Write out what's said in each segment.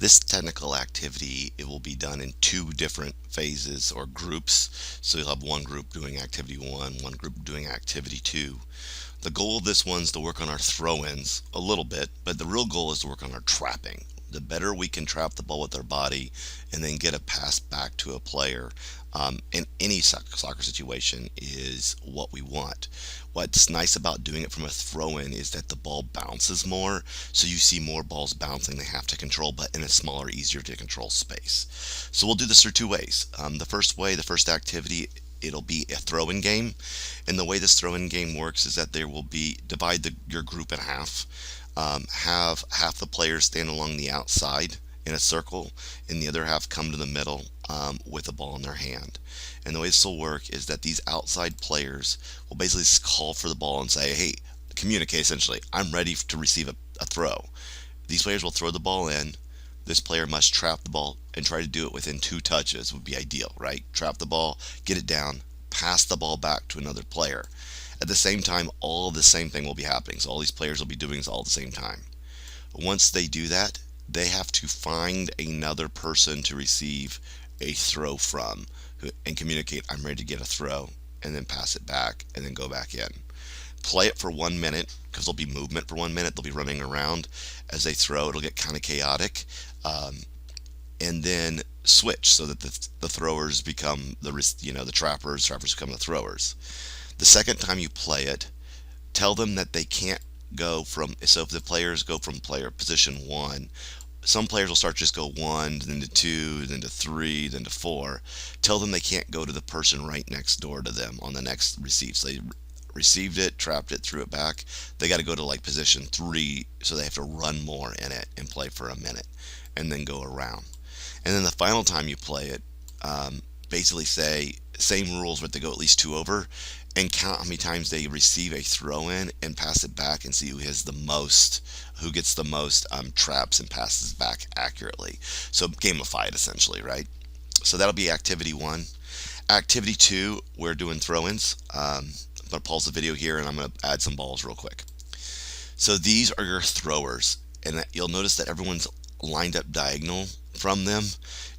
This technical activity, it will be done in two different phases or groups. So you'll have one group doing activity one group doing activity two. The goal of this one's to work on our throw-ins a little bit, but the real goal is to work on our trapping. The better we can trap the ball with our body and then get a pass back to a player in any soccer situation is what we want. What's nice about doing it from a throw-in is that the ball bounces more, so you see more balls bouncing they have to control, but in a smaller, easier to control space. So we'll do this through two ways. The first way, the first activity, it'll be a throw-in game, and the way this throw-in game works is that there will be your group in half. Have half the players stand along the outside in a circle, and the other half come to the middle with a ball in their hand. And the way this will work is that these outside players will basically call for the ball and say, hey, communicate essentially, I'm ready to receive a throw. These players will throw the ball in. This player must trap the ball and try to do it within two touches would be ideal, right? Trap the ball, get it down, pass the ball back to another player. At the same time, all of the same thing will be happening. So all these players will be doing this all at the same time. Once they do that, they have to find another person to receive a throw from and communicate, I'm ready to get a throw, and then pass it back and then go back in. Play it for 1 minute because there'll be movement for 1 minute. They'll be running around as they throw. It'll get kind of chaotic. And then switch so that the throwers become the trappers become the throwers. The second time you play it, tell them that they can't go from, so if the players go from player position one, some players will start just go one, then to two, then to three, then to four. Tell them they can't go to the person right next door to them on the next receive. So they received it, trapped it, threw it back. They got to go to like position three, so they have to run more in it and play for a minute and then go around. And then the final time you play it, basically say same rules, but they go at least two over, and count how many times they receive a throw in and pass it back, and see who gets the most traps and passes back accurately. So gamify it essentially, right? So that'll be activity one. Activity two, we're doing throw-ins. I'm gonna pause the video here and I'm gonna add some balls real quick. So these are your throwers, and you'll notice that everyone's lined up diagonal from them.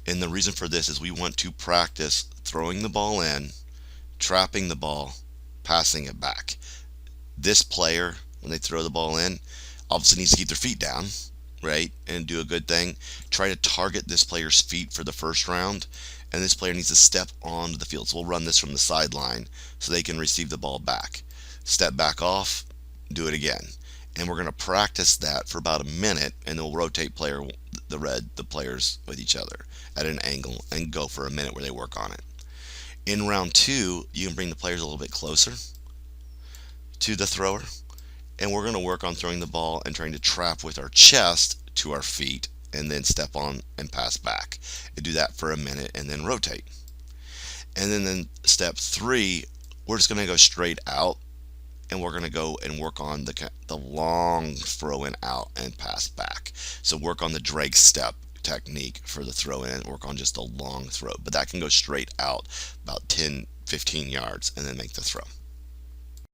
And the reason for this is we want to practice throwing the ball in, trapping the ball, passing it back. This player, when they throw the ball in, obviously needs to keep their feet down, right, and do a good thing. Try to target this player's feet for the first round, and this player needs to step onto the field. So we'll run this from the sideline so they can receive the ball back. Step back off, do it again. And we're going to practice that for about a minute, and then we'll rotate the players with each other at an angle and go for a minute where they work on it. In round two, you can bring the players a little bit closer to the thrower, and we're going to work on throwing the ball and trying to trap with our chest to our feet and then step on and pass back. And do that for a minute and then rotate. And then step three, we're just going to go straight out, and we're going to go and work on the long throw in out and pass back. So work on the drag step technique for the throw in, work on just a long throw, but that can go straight out about 10-15 yards and then make the throw.